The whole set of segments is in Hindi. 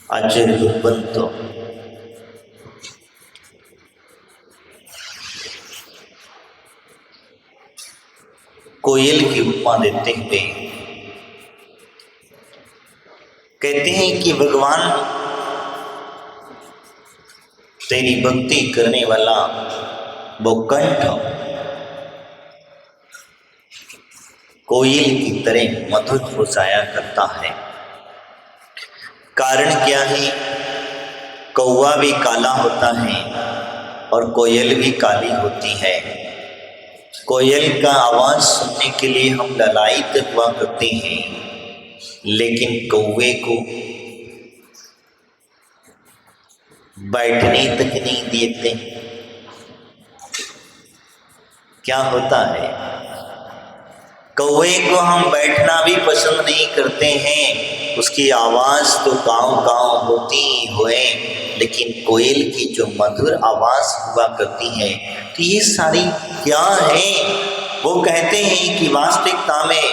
आचार्य कोयल की उपमा देते हुए कहते हैं कि भगवान तेरी भक्ति करने वाला वो कंठ कोयल की तरह मधुर हो जाया करता है। कारण क्या है? कौवा भी काला होता है और कोयल भी काली होती है। कोयल का आवाज सुनने के लिए हम ललायित हुआ करते हैं, लेकिन कौवे को बैठने तक नहीं देते। क्या होता है? कौवे को हम बैठना भी पसंद नहीं करते हैं, उसकी आवाज तो गाँव गाँव होती हुए, लेकिन कोयल की जो मधुर आवाज हुआ करती है, तो ये सारी क्या है? वो कहते हैं कि वास्तविकता में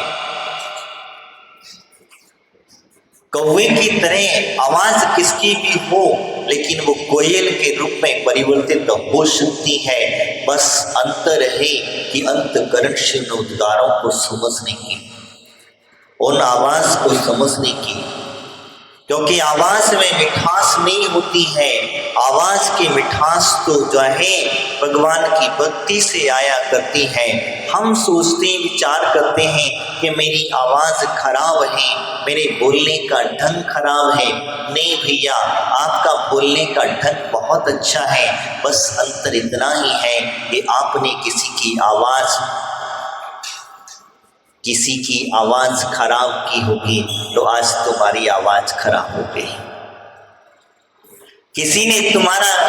कौवे की तरह आवाज किसकी भी हो, लेकिन वो कोयल के रूप में परिवर्तित हो सकती है। बस अंतर है कि अंतकरण से उद्गारों को समझने की, उन आवाज को समझने की, क्योंकि आवाज में मिठास नहीं होती है। आवाज की मिठास तो जो है भगवान की भक्ति से आया करती है। हम सोचते विचार करते हैं कि मेरी आवाज खराब है, मेरे बोलने का ढंग खराब है। नहीं भैया, आपका बोलने का ढंग बहुत अच्छा है। बस अंतर इतना ही है कि आपने किसी की आवाज खराब की होगी, तो आज तुम्हारी आवाज खराब हो गई।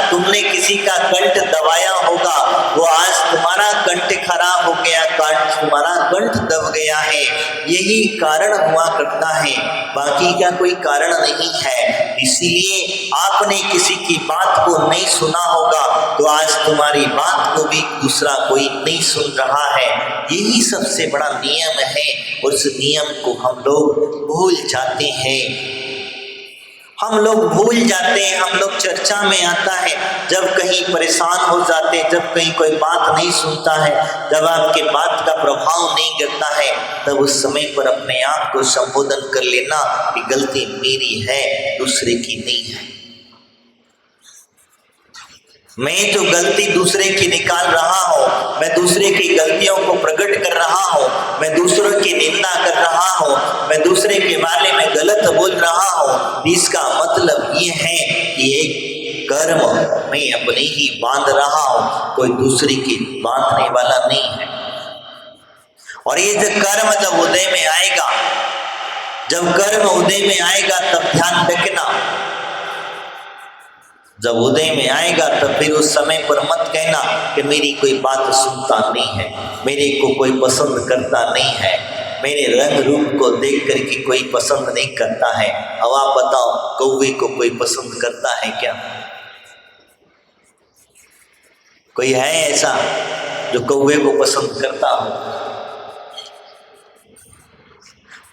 तुमने किसी का कंठ दबाया होगा, वो आज तुम्हारा कंठ खराब हो गया, तुम्हारा कंठ दब गया है। यही कारण हुआ करता है, बाकी का कोई कारण नहीं है। इसीलिए आपने किसी की बात को नहीं सुना होगा, तो आज तुम्हारी बात को भी दूसरा कोई नहीं सुन रहा है। यही सबसे बड़ा नियम है। उस नियम को हम लोग भूल जाते हैं। हम लोग चर्चा में आता है, जब कहीं परेशान हो जाते, जब कहीं कोई बात नहीं सुनता है, जब आपके बात का प्रभाव नहीं गिरता है, तब उस समय पर अपने आप को संबोधन कर लेना कि गलती मेरी है, दूसरे की नहीं है। मैं जो गलती दूसरे की निकाल रहा हूँ, मैं दूसरे की गलतियों को प्रकट कर रहा हूँ, मैं दूसरों की निंदा कर रहा हूँ, मैं दूसरे के बारे में गलत बोल रहा हूँ, इसका मतलब ये है कि एक कर्म मैं अपने ही बांध रहा हूँ, कोई दूसरे की बांधने वाला नहीं है। और ये जो कर्म जब उदय में आएगा, तब ध्यान रखना, जब उदय में आएगा तब फिर उस समय पर मत कहना कि मेरी कोई बात सुनता नहीं है, मेरे को कोई पसंद करता नहीं है, मेरे रंग रूप को देख करके कोई पसंद नहीं करता है। अब आप बताओ, कौवे को कोई पसंद करता है क्या? कोई है ऐसा जो कौवे को पसंद करता हो?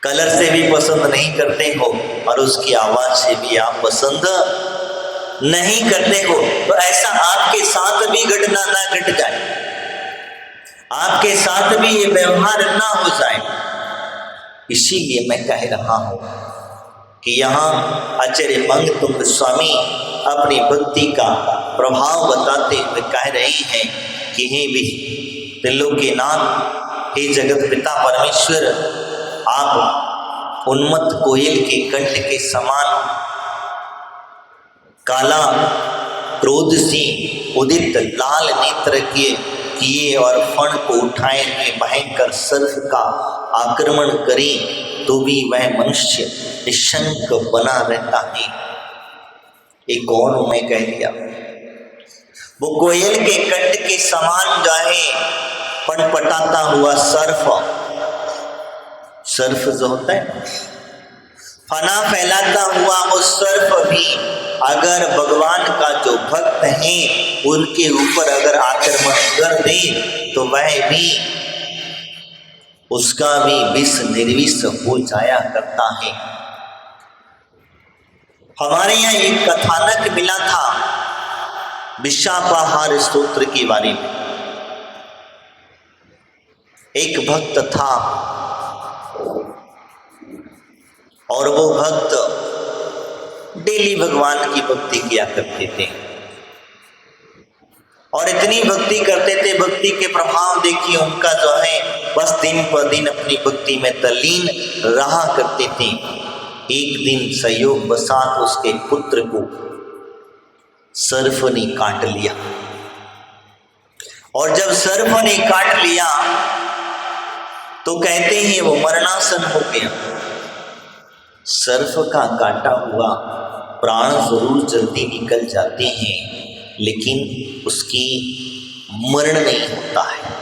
कलर से भी पसंद नहीं करते हो और उसकी आवाज से भी आप पसंद नहीं करते हो। तो ऐसा आपके साथ भी घटना ना घट जाए, आपके साथ भी ये व्यवहार ना हो जाए। इसीलिए मैं कह रहा हूं कि यहाँ आचार्य मंगतुंग स्वामी अपनी भक्ति का प्रभाव बताते हुए कह रहे हैं कि हे भी त्रिलोकीनाथ, हे जगत पिता परमेश्वर, आप उन्मत्त कोयल के कंठ के समान काला क्रोध से उदित लाल नेत्र किए और फण को उठाए हुए भयंकर सर्प का आक्रमण करे, तो भी वह मनुष्य निशंक बना रहता है। एक और मैं कह दिया, वो कोयल के कंठ के समान जो है पटपटाता हुआ सर्फ जो होता है, फना फैलाता हुआ वो सर्प भी अगर भगवान का जो भक्त है उनके ऊपर अगर आक्रमण कर दे, तो वह भी, उसका भी विष निर्विष हो जाया करता है। हमारे यहाँ एक कथानक मिला था विशापाहार स्तोत्र के बारे में। एक भक्त था और वो भक्त डेली भगवान की भक्ति किया करते थे और इतनी भक्ति करते थे, भक्ति के प्रभाव देखिए उनका जो है बस दिन पर दिन अपनी भक्ति में तल्लीन रहा करते थे। एक दिन संयोग बसात उसके पुत्र को सर्प ने काट लिया और जब सर्प ने काट लिया तो कहते हैं वो मरणासन हो गया। सर्प का काटा हुआ प्राण जरूर जल्दी निकल जाते हैं लेकिन उसकी मरण नहीं होता है,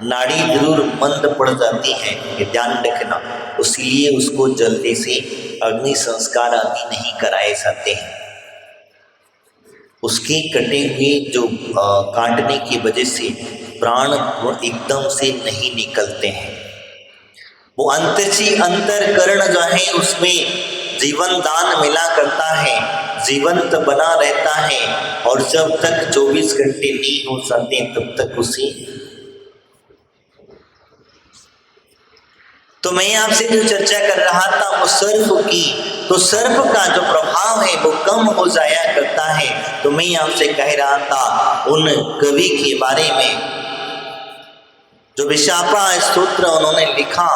नाड़ी जरूर मंद पड़ जाती है, ये ध्यान रखना। इसलिए उसको जल्दी से अग्नि संस्कार आदि नहीं कराए जाते हैं। उसके कटे हुए जो काटने की वजह से प्राण एकदम से नहीं निकलते हैं। वो अंतःकरण जो है उसमें जीवन दान मिला करता है, जीवंत बना रहता है और जब तक 24 घंटे नहीं हो जाते तब तक उसे। तो मैं आपसे जो चर्चा कर रहा था वो सर्प की, तो सर्प का जो प्रभाव है वो कम हो जाया करता है। तो मैं आपसे कह रहा था उन कवि के बारे में जो विशापा स्तोत्र उन्होंने लिखा।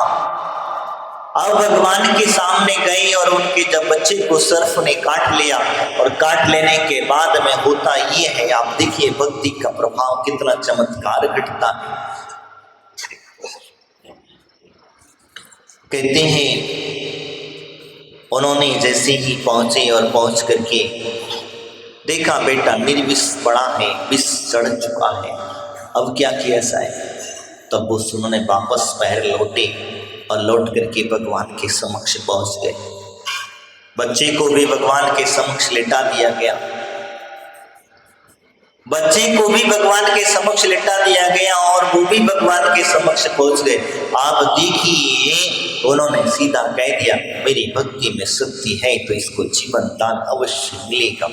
अब भगवान के सामने गए और उनके जब बच्चे को सर्प ने काट लिया और काट लेने के बाद में होता ये है, आप देखिए भक्ति का प्रभाव कितना चमत्कार घटता है। कहते हैं उन्होंने जैसे ही पहुंचे और पहुंच करके देखा बेटा निर्विष पड़ा है, विष चढ़ चुका है, अब क्या किया जाए। तब वो उन्होंने वापस पैर लौटे और लौट करके भगवान के समक्ष पहुंच गए। बच्चे को भी भगवान के समक्ष लेटा दिया गया, बच्चे को भी भगवान के समक्ष लेटा दिया गया और वो भी भगवान के समक्ष पहुंच गए। आप देखिए उन्होंने सीधा कह दिया मेरी भक्ति में शक्ति है तो इसको जीवन दान अवश्य मिलेगा,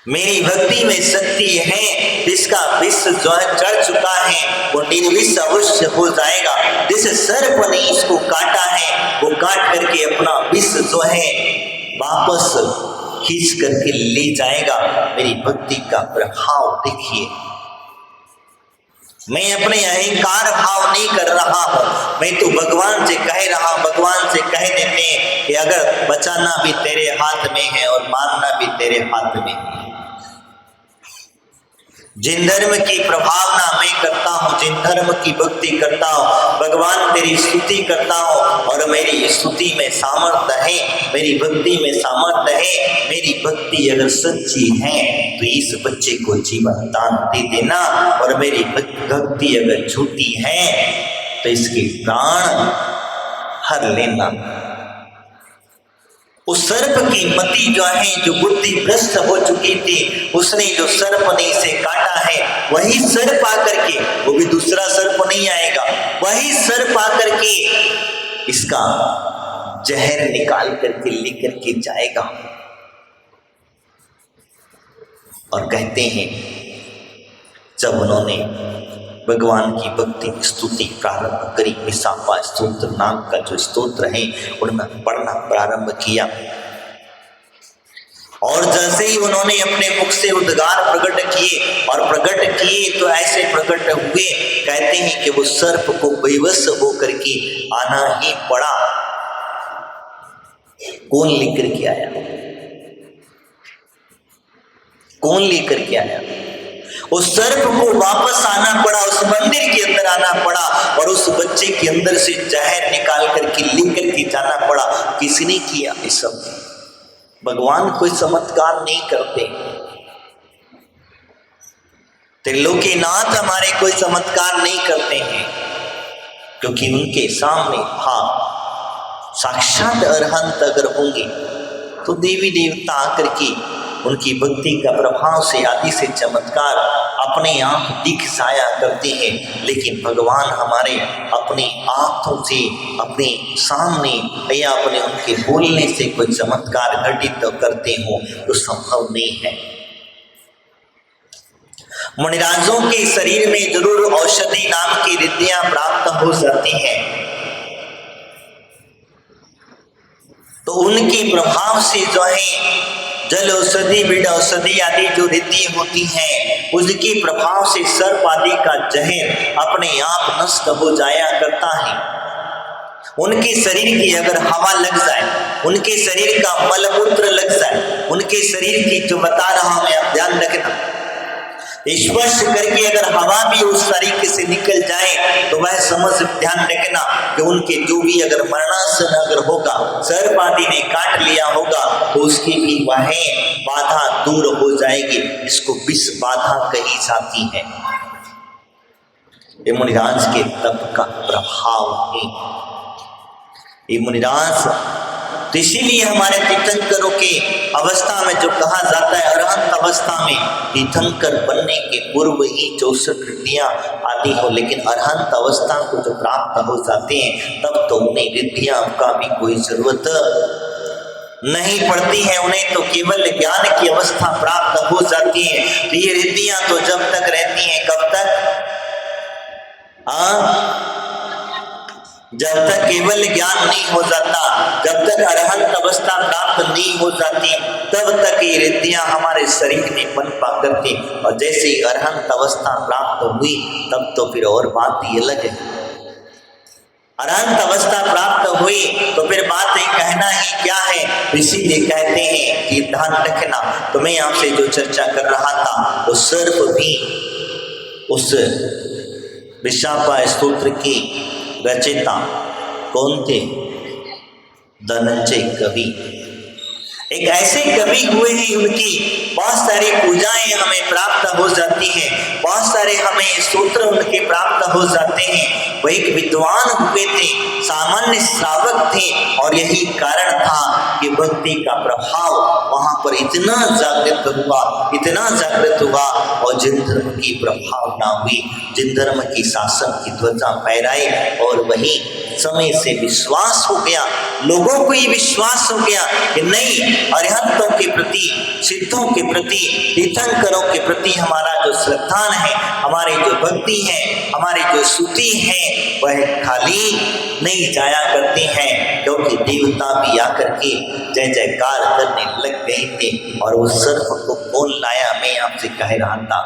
मेरी भक्ति में शक्ति है, जिसका विष जो है चढ़ चुका है वो निर्विष अवश्य हो जाएगा। जिस सर्प ने इसको काटा है वो काट करके अपना विष जो है वापस खींच करके ले जाएगा। मेरी भक्ति का प्रभाव देखिए, मैं अपने अहंकार भाव नहीं कर रहा हूं, मैं तो भगवान से कह रहा, भगवान से कह देते हैं कि अगर बचाना भी तेरे हाथ में है और मारना भी तेरे हाथ में है। जिन धर्म की प्रभावना मैं करता हूँ, जिन धर्म की भक्ति करता हूँ, भगवान तेरी स्तुति करता हूँ और मेरी स्तुति में सामर्थ्य है, मेरी भक्ति में सामर्थ्य है। मेरी भक्ति अगर सच्ची है तो इस बच्चे को जीवन दान दे देना और मेरी भक्ति अगर झूठी है तो इसके प्राण हर लेना। उस सर्प की मति जो है, जो बुद्धि भ्रष्ट हो चुकी थी, उसने जो सर्प ने इसे काटा है वही सर्प आकर के, वो भी दूसरा सर्प नहीं आएगा, वही सर्प आकर के इसका जहर निकाल करके लेकर के जाएगा। और कहते हैं जब उन्होंने भगवान की भक्ति स्तुति प्रारंभ करी, विशापा स्तोत्र नाम का जो स्तोत्र है उन्होंने पढ़ना प्रारंभ किया और जैसे ही उन्होंने अपने मुख से उद्गार प्रकट किए और प्रकट किए तो ऐसे प्रकट हुए, कहते हैं कि वो सर्प को बेबस होकर के आना ही पड़ा। कौन लेकर के आया, कौन लेकर के आया? उस सर्प को वापस आना पड़ा, उस मंदिर के अंदर आना पड़ा और उस बच्चे के अंदर से जहर निकाल करके लेकर के जाना पड़ा। किसने किया ये सब? भगवान कोई चमत्कार नहीं करते, त्रिलोकीनाथ हमारे कोई चमत्कार नहीं करते हैं, क्योंकि उनके सामने साक्षात अरहंत अगर होंगे तो देवी देवता आकर के उनकी भक्ति का प्रभाव से आदि से चमत्कार अपने आप दिख जाया करते हैं। लेकिन भगवान हमारे अपनी आंखों से अपने सामने या अपने उनके बोलने से कोई चमत्कार घटित करते हो तो संभव नहीं है। मुनिराजों के शरीर में जरूर औषधि नाम की रिद्धियां प्राप्त हो जाती हैं, तो उनके प्रभाव से जो है जल औषधि, बीड़ औषधि आदि जो रिद्धि होती हैं, उसके प्रभाव से सर्प आदि का जहर अपने आप नष्ट हो जाया करता है। उनके शरीर की अगर हवा लग जाए, उनके शरीर का मलमूत्र लग जाए, उनके शरीर की जो बता रहा हूं मैं, आप ध्यान रखना, स्पर्श करके अगर हवा भी उस तरीके से निकल जाए तो वह समझ ध्यान रखना कि उनके जो भी अगर मरणासन अगर होगा, सर्प आदि ने काट लिया होगा तो उसकी भी वह बाधा दूर हो जाएगी। इसको विष बाधा कही जाती है। ये मुनिराज के तप का प्रभाव है। ये मुनिराज तो इसीलिए हमारे तीर्थंकरों के अवस्था में जो कहा जाता है, अरहंत अवस्था में तीर्थंकर बनने के पूर्व ही 64 रिद्धियां आदि हो, लेकिन अरहंत अवस्था को जो प्राप्त हो जाते हैं तब तो उन्हें रिद्धियां का भी कोई जरूरत नहीं पड़ती है। उन्हें तो केवल ज्ञान की अवस्था प्राप्त हो जाती है। तो ये रिद्धियां तो जब तक रहती हैं, कब तक? जब तक केवल ज्ञान नहीं हो जाता, जब तक अरहंत अवस्था प्राप्त नहीं हो जाती, तब तक ये रिद्धियां हमारे शरीर में बन पा करती। और जैसे ही अरहंत अवस्था प्राप्त हुई तब तो फिर और बात ही अलग है। अरहंत अवस्था प्राप्त हुई तो फिर बात ही कहना ही क्या है। इसीलिए कहते हैं कि ध्यान रखना, तो मैं आपसे जो चर्चा कर रहा था वो सर्प भी उस विशापा स्तोत्र की रचयिता कौन थे? धनंजय कवि। एक ऐसे कवि हुए हैं, उनकी बहुत सारी पूजाएं हमें प्राप्त हो जाती हैं, बहुत सारे हमें स्तोत्र उनके प्राप्त हो जाते हैं। वो एक विद्वान हुए थे, सामान्य श्रावक थे, और यही कारण था कि भक्ति का प्रभाव वहां पर इतना जागृत हुआ, इतना जागृत हुआ, और जिन धर्म की प्रभावना हुई, जिन धर्म की शासन की ध्वजा फहराई, और वही समय से विश्वास हो गया, लोगों को ये विश्वास हो गया कि नहीं, अरहंतों के प्रति, सिद्धों के प्रति, तीर्थंकरों के प्रति हमारा जो श्रद्धान है, हमारी जो भक्ति है, हमारी जो स्तुति है, वह खाली नहीं जाया करते हैं। क्योंकि देवता भी आकर के जय जयकार करने लग गए थे। और उस सर्प को कौन लाया? मैं आपसे कह रहा था,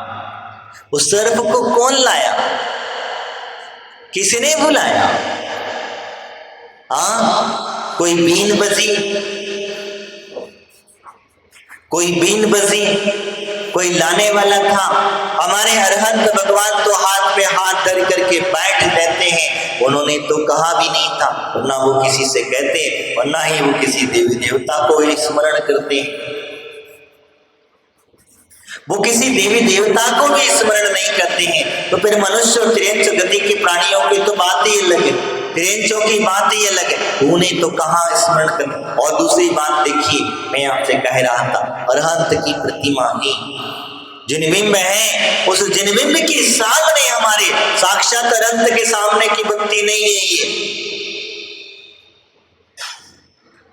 उस सर्प को कौन लाया? किसने बुलाया? कोई बीन बजी, कोई बीन बजी, कोई लाने वाला था? हमारे अरहंत भगवान तो हाथ पे हाथ धर करके बैठ रहते हैं। उन्होंने तो कहा भी नहीं था, वरना वो किसी से कहते, वरना ही वो किसी देवी देवता को स्मरण करते, वो किसी देवी देवता को भी स्मरण नहीं करते हैं। तो फिर मनुष्य और तिर्यंच गति के प्राणियों की तो बात ही अलग है, तिर्यंचों की बात ही अलग है, उन्हें तो कहाँ स्मरण करना। और दूसरी बात देखिए, मैं आपसे कह रहा था, अरहंत की प्रतिमा ही जिनबिंब है, उस जिनबिंब के सामने हमारे साक्षात अरहंत के सामने की भक्ति नहीं है। ये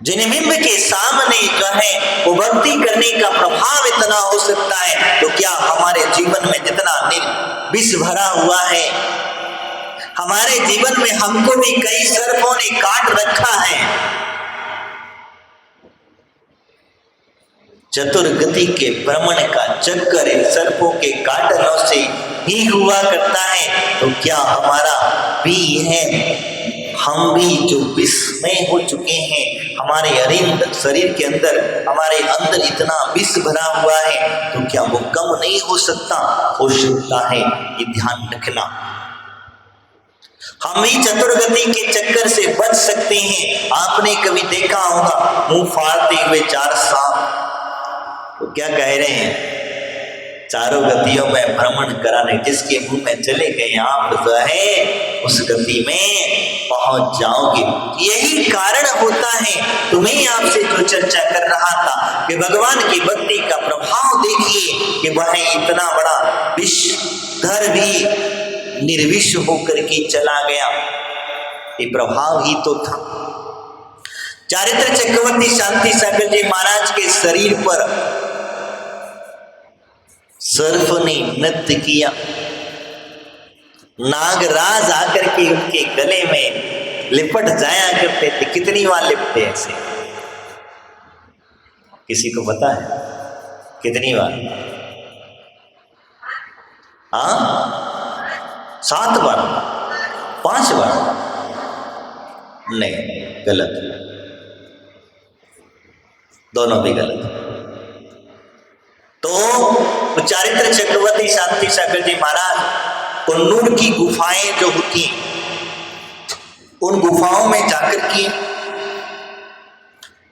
जिनबिंब के सामने जो है वो भक्ति करने का प्रभाव इतना हो सकता है, तो क्या हमारे जीवन में जितना विष भरा हुआ है, हमारे जीवन में हमको भी कई सर्पों ने काट रखा है। चतुर्गति के भ्रमण का चक्कर इन सर्पों के काटनों से ही हुआ करता है। तो क्या हमारा भी है, हम भी जो विषमय हो चुके हैं, हमारे अरिंद शरीर के अंदर, हमारे अंदर इतना विष भरा हुआ है, तो क्या वो कम नहीं हो सकता? हो सकता है, ये ध्यान रखना। हम भी चतुर्गति के चक्कर से बच सकते हैं। आपने कभी देखा होगा मुंह फाड़ते हुए 4 सांप, तो क्या कह रहे हैं? चारों गतियों में भ्रमण कराने, जिसके मुंह में चले गए आप जो है, उस गति में पहुंच जाओगे। यही कारण होता है। तुम्हें आपसे जो चर्चा कर रहा था कि भगवान की भक्ति का प्रभाव देखिए कि वह इतना बड़ा विषधर भी निर्विष होकर के चला गया, ये प्रभाव ही तो था। चारित्र चक्रवर्ती शांति सागर जी महाराज के शरीर पर सर्प ने नृत्य किया। नागराज आकर के उनके गले में लिपट जाया करते थे। कितनी बार लिपटे ऐसे, किसी को पता है कितनी बार? 7 बार, 5 बार? नहीं, गलत, दोनों भी गलत। तो चारित्र चक्रवर्ती शांति सागर जी महाराज कन्नूर की गुफाएं जो होती, उन गुफाओं में जाकर के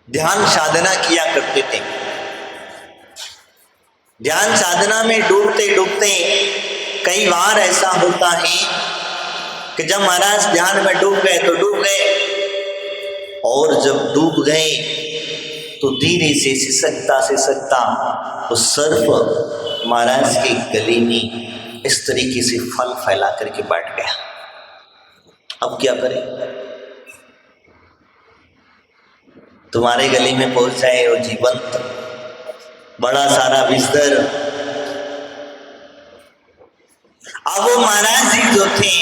ध्यान साधना किया करते थे। ध्यान साधना में डूबते डूबते कई बार ऐसा होता है कि जब महाराज ध्यान में डूब गए तो डूब गए, और जब डूब गए तो धीरे से सिसकता तो सर्प महाराज के गले में इस तरीके से फल फैला करके बैठ गया। अब क्या करें? तुम्हारे गले में पहुंच जाए और जीवंत बड़ा सारा बिस्तर। अब वो महाराज जी जो थे,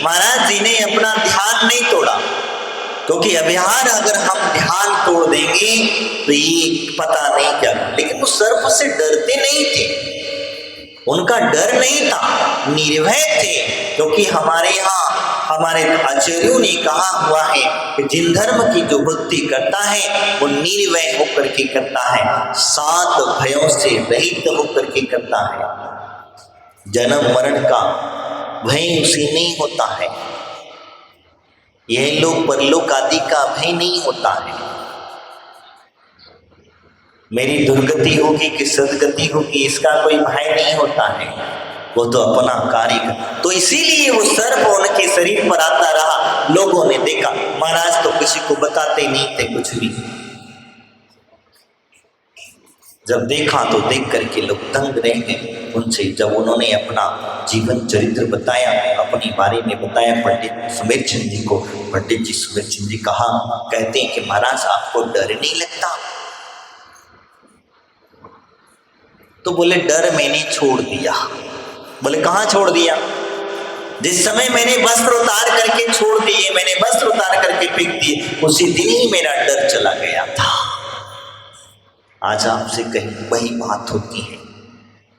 महाराज जी ने अपना ध्यान नहीं तोड़ा, क्योंकि अभिहार अगर हम ध्यान तोड़ देंगे तो ये पता नहीं क्या। लेकिन वो सर्प से डरते नहीं थे, उनका डर नहीं था, निर्भय थे। क्योंकि हमारे यहाँ हमारे आचार्यों ने कहा हुआ है कि जिन धर्म की जो भक्ति करता है वो निर्भय होकर के करता है, 7 भयों से रहित होकर के करता है। जन्म मरण का भय उसे नहीं होता है, यह लोक परलोक आदि का भय नहीं होता है। मेरी दुर्गति होगी कि सदगति होगी इसका कोई भय नहीं होता है, वो तो अपना कार्य। तो इसीलिए वो सर्प उनके शरीर पर आता रहा। लोगों ने देखा, महाराज तो किसी को बताते नहीं थे कुछ भी। जब देखा तो देख करके लोग दंग रह गए उनसे। जब उन्होंने अपना जीवन चरित्र बताया, अपने बारे में बताया पंडित सुमेरचंद जी को, पंडित जी सुमेरचंद जी कहते हैं कि महाराज आपको डर नहीं लगता? तो बोले डर मैंने छोड़ दिया। बोले कहाँ छोड़ दिया? जिस समय मैंने वस्त्र उतार करके छोड़ दिए, मैंने वस्त्र उतार करके फेंक दिए, उसी दिन ही मेरा डर चला गया था। आज आपसे कहीं वही बात होती है।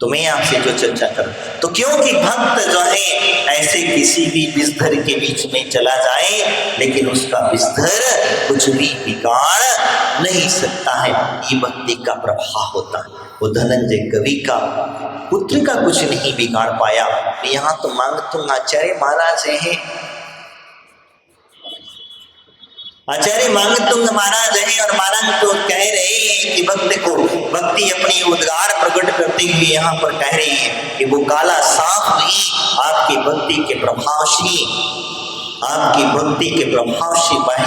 तो मैं आपसे जो चर्चा करूं, तो क्योंकि भक्त जो है ऐसे किसी भी विषधर के बीच में चला जाए, लेकिन उसका विषधर कुछ भी बिगाड़ नहीं सकता है। ये भक्ति का प्रभाव होता है। वो धनंजय कवि का पुत्र का कुछ नहीं बिगाड़ पाया। यहाँ तो मांगतुंग आचार्य महाराज हैं, आचार्य मांगतुंग महाराज हैं, और महाराज तो कह रहे हैं कि भक्त को भक्ति अपनी उद्गार प्रकट करते हुए यहाँ पर कह रहे हैं कि वो काला सांप ही आपकी भक्ति के प्रभाव से, आपकी भक्ति के प्रभाव से वह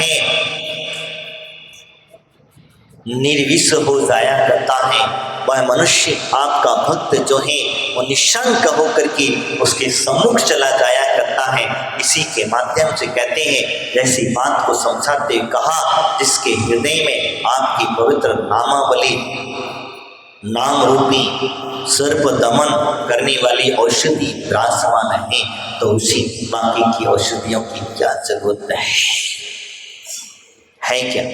निर्विष हो जाया करता है। वह मनुष्य आपका भक्त जो है वो निशंक होकर के उसके सम्मुख चला जाया करता है। इसी के माध्यम से कहते हैं, जैसी बात को समझाते कहा, जिसके हृदय में आपकी पवित्र नामावली, नाम रूपी सर्प दमन करने वाली औषधि विराजमान है, तो उसी बाकी की औषधियों की क्या जरूरत है क्या?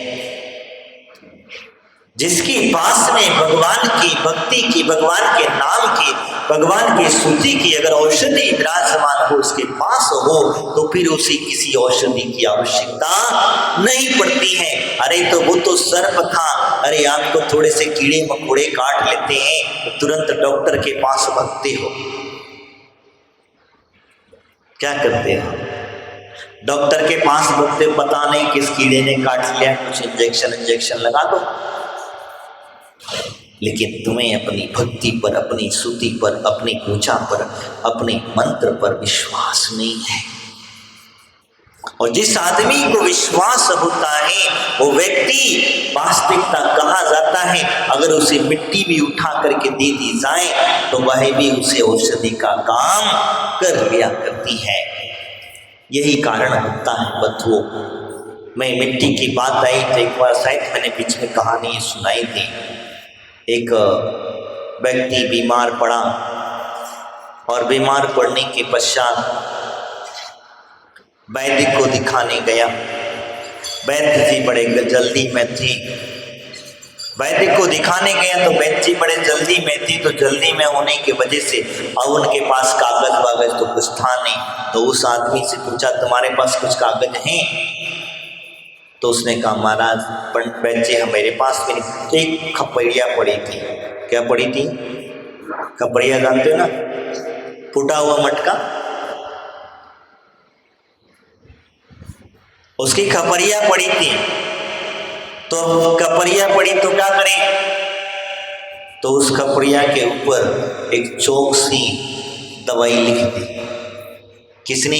जिसके पास में भगवान की भक्ति की, भगवान के नाम की, भगवान की स्तुति की अगर औषधि विराजमान हो, उसके पास हो, तो फिर उसे किसी औषधि की आवश्यकता नहीं पड़ती है। अरे तो वो तो सर्प था, अरे आपको थोड़े से कीड़े मकोड़े काट लेते हैं तो तुरंत डॉक्टर के पास भागते हो। क्या करते हो? डॉक्टर के पास भागते, पता नहीं किस कीड़े ने काट लिया, कुछ इंजेक्शन लगा दो। लेकिन तुम्हें अपनी भक्ति पर, अपनी स्तुति पर, अपनी पूजा पर, अपने मंत्र पर विश्वास नहीं है। और जिस आदमी को विश्वास होता है वो व्यक्ति वास्तविकता कहा जाता है, अगर उसे मिट्टी भी उठा करके दे दी जाए तो वह भी उसे औषधि का काम कर लिया करती है। यही कारण होता है बंधुओं। मैं मिट्टी की बात आई तो एक बार शायद मैंने बीच में कहानी सुनाई थी। एक व्यक्ति बीमार पड़ा और बीमार पड़ने के पश्चात वैद्य को दिखाने गया। वैद्य जी बड़े जल्दी में थी। वैद्य को दिखाने गया तो वैद्य जी बड़े जल्दी में थी, तो जल्दी में होने की वजह से अब उनके पास कागज वागज तो कुछ था नहीं। तो उस आदमी से पूछा तुम्हारे पास कुछ कागज हैं? तो उसने कहा महाराज वैद्य जी मेरे पास भी नहीं। तो एक खपड़िया पड़ी थी। क्या पड़ी थी? खपड़िया जानते हो ना, फूटा हुआ मटका। उसकी खपरिया पड़ी थी। तो खपरिया पड़ी तो क्या करें? तो उस खपरिया के ऊपर एक चौक सी दवाई लिख दी। किसने?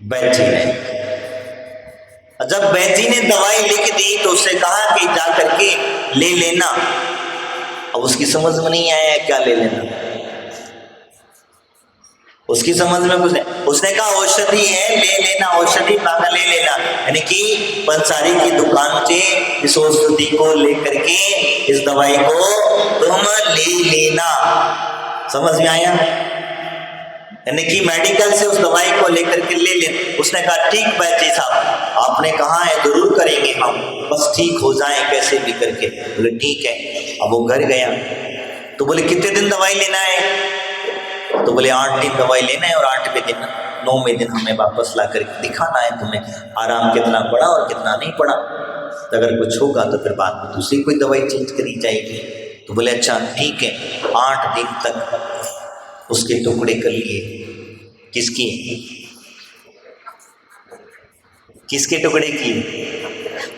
वैद्य ने। जब वैद्य ने दवाई लिख दी तो उससे कहा कि जा करके ले लेना। अब उसकी समझ में नहीं आया क्या ले लेना, उसकी समझ में कुछ नहीं। उसने कहा औषधि है ले लेना, औषधि लाना ले लेना, यानी कि पंसारी की दुकान से इस औषधि को लेकर के इस दवाई को तुम ले लेना। समझ में आया? यानी कि मेडिकल से उस दवाई को लेकर के ले ले। उसने कहा ठीक वैद्य साहब आपने कहा है जरूर करेंगे हम, बस ठीक हो जाए कैसे भी करके। बोले ठीक है। अब वो घर गया तो बोले कितने दिन दवाई लेना है? तो बोले 8 दिन दवाई लेना है और 8वें दिन 9वें दिन हमें वापस ला कर दिखाना है तुम्हें आराम कितना पड़ा और कितना नहीं पड़ा। तो अगर कुछ होगा तो फिर बाद में दूसरी कोई दवाई चेंज करी जाएगी। तो बोले अच्छा ठीक है। 8 दिन तक उसके टुकड़े कर लिए। किसकी? किसके टुकड़े किए?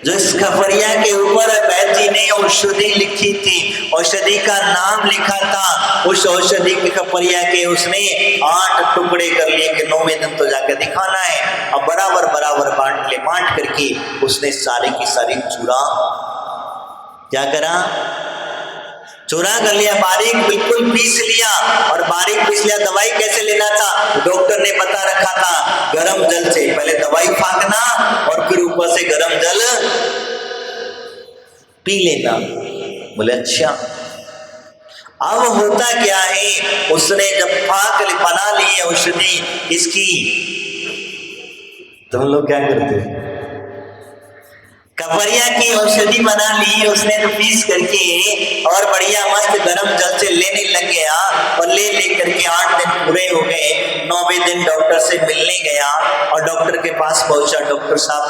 जो इस खपरिया के ऊपर वैद्य जी ने औषधि लिखी थी, औषधि का नाम लिखा था, उस औषधि के खपरिया के उसने 8 टुकड़े कर लिए कि 9वें दिन तो जाकर दिखाना है। अब बराबर बराबर बांट करके उसने सारी की सारी क्या करा? चूरा कर लिया, बारीक बिल्कुल पीस लिया। और बारीक पीस लिया। दवाई कैसे लेना था? डॉक्टर ने बता रखा था गरम जल से पहले दवाई फाकना और फिर ऊपर से गरम जल पी लेना। बोले अच्छा। अब होता क्या है, उसने जब फाक बना ली औषधि इसकी, तुम लोग क्या करते हो? खपरिया की औषधि बना ली उसने तो पीस करके और बढ़िया मस्त गरम जल से लेने लग गया। और ले करके 8 दिन पूरे हो गए। 9वें दिन डॉक्टर से मिलने गया और डॉक्टर के पास पहुंचा। डॉक्टर साहब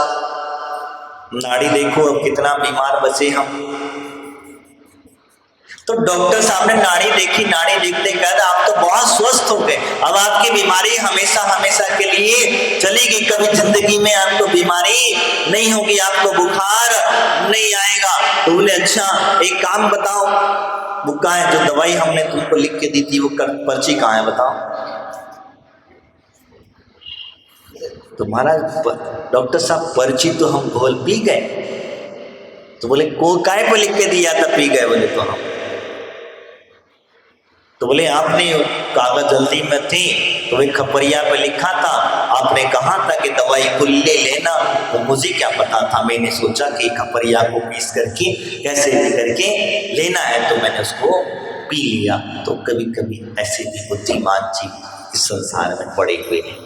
नाड़ी देखो अब कितना बीमार बचे हम। तो डॉक्टर साहब ने नाड़ी देखी। नाड़ी देखते कहता आप तो बहुत स्वस्थ हो गए, अब आपकी बीमारी हमेशा हमेशा के लिए चलेगी, कभी जिंदगी में आपको बीमारी नहीं होगी, आपको बुखार नहीं आएगा। तो बोले अच्छा एक काम बताओ, वो कहाँ है जो दवाई हमने तुमको लिख के दी थी वो पर्ची कहाँ है बताओ? तुम्हारा डॉक्टर साहब पर्ची तो हम घोल पी गए। तो बोले को काय पर लिख के दिया था पी गए? बोले तो हम। तो बोले आपने कागज जल्दी में थी तो एक खपरिया पे लिखा था, आपने कहा था कि दवाई को ले लेना। तो मुझे क्या पता था, मैंने सोचा कि खपरिया को पीस करके कैसे भी करके लेना है तो मैंने उसको पी लिया। तो कभी कभी ऐसे भी बुद्धिमान जीव इस संसार में पड़े हुए हैं।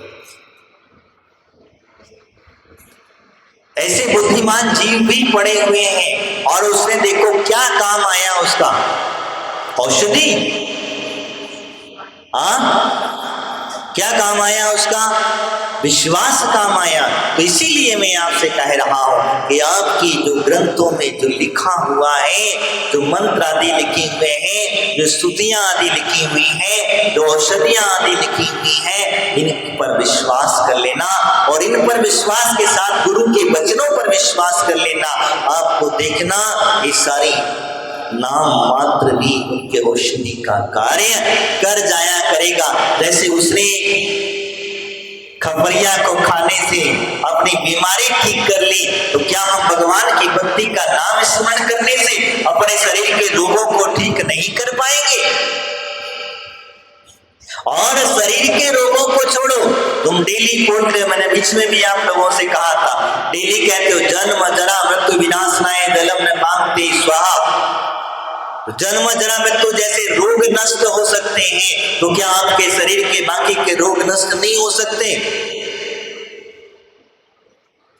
ऐसे बुद्धिमान जीव भी पड़े हुए हैं और उसने देखो क्या काम आया उसका? औषधि। क्या काम आया उसका? विश्वास काम आया। तो इसीलिए मैं आपसे कह रहा हूं कि आपकी जो ग्रंथों में जो लिखा हुआ है, जो मंत्र आदि लिखे हुए हैं, जो स्तुतियां आदि लिखी हुई हैं, जो औषधियां आदि लिखी हुई हैं, इन पर विश्वास कर लेना और इन पर विश्वास के साथ गुरु के वचनों पर विश्वास कर लेना। आपको देखना ये सारी नाम मात्र भी उनके औषधि का कार्य कर जाया करेगा। जैसे उसने पपरिया को खाने से अपनी बीमारी ठीक कर ली, तो क्या हम भगवान की भक्ति का नाम स्मरण करने से अपने शरीर के रोगों को ठीक नहीं कर पाएंगे? और शरीर के रोगों को छोड़ो, तुम डेली बोलते हो, मैंने बीच में भी आप लोगों से कहा था, डेली कहते हो जन्म जरा मृत्यु विनाशनाय जलम न कांते स्वाहा। जन्म जरा मृत्यु जैसे रोग नष्ट हो सकते हैं, तो क्या आपके शरीर के बाकी के रोग नष्ट नहीं हो सकते?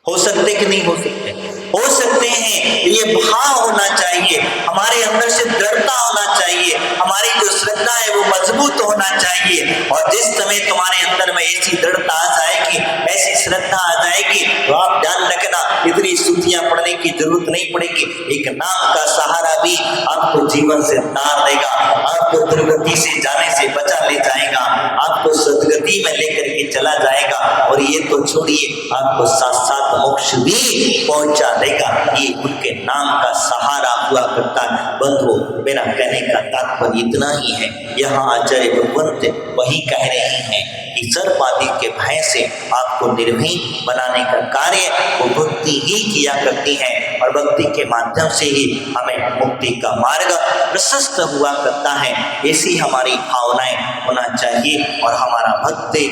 हो सकते कि नहीं हो सकते? हो सकते हैं। ये भाव होना चाहिए, हमारे अंदर से दृढ़ता होना चाहिए, हमारी जो श्रद्धा है वो मजबूत होना चाहिए। और जिस समय तुम्हारे अंदर में ऐसी दृढ़ता आ जाएगी, ऐसी श्रद्धा आ जाएगी, तो आप ध्यान रखना, इतनी स्तुतियां पढ़ने की जरूरत नहीं पड़ेगी। एक नाम का सहारा भी आपको जीवन से तार देगा, आपको दुर्गति से जाने से बचा ले जाएगा, आपको सदगति में लेकर के चला जाएगा। और ये तो छोड़िए, आपको साथ साथ मोक्ष भी पहुंचा देगा। ये उनके नाम का सहारा हुआ करता है। बंधुओं, मेरा कहने का तात्पर्य इतना ही है, यहाँ आचार्य भगवंत वही कह रहे हैं कि सर्प आदि के भय से आपको निर्भय बनाने का कार्य वो भक्ति ही किया करती है, और भक्ति के माध्यम से ही हमें मुक्ति का मार्ग प्रशस्त हुआ करता है। ऐसी हमारी भावनाएं होना चाहिए, और हमारा भक्ति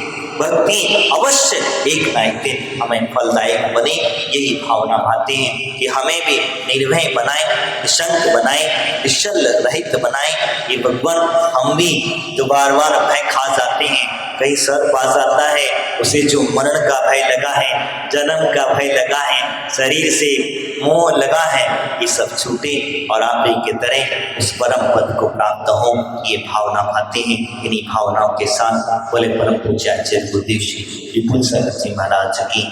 अवश्य एक ना एक दिन हमें फलदायक बने। यही भावना भाते हैं कि हमें भी निर्भय बनाए, निशंक बनाए, निश्चल रहित बनाए। ये भगवान, हम भी जो बार बार भय खा जाते हैं, कहीं सर्प आ जाता है, उसे जो मरण का भय लगा है, जन्म का भय लगा है, शरीर से मोह लगा है, ये सब छूटे और आप ही के तरह उस परम पद को प्राप्त हो, ये भावना भाते हैं। इन्हीं भावनाओं के साथ बोले परम पूज्य आचार्य गुरुदेव श्री विपुल संगत जी महाराज की,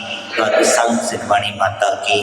संत सिद्धवाणी माता की।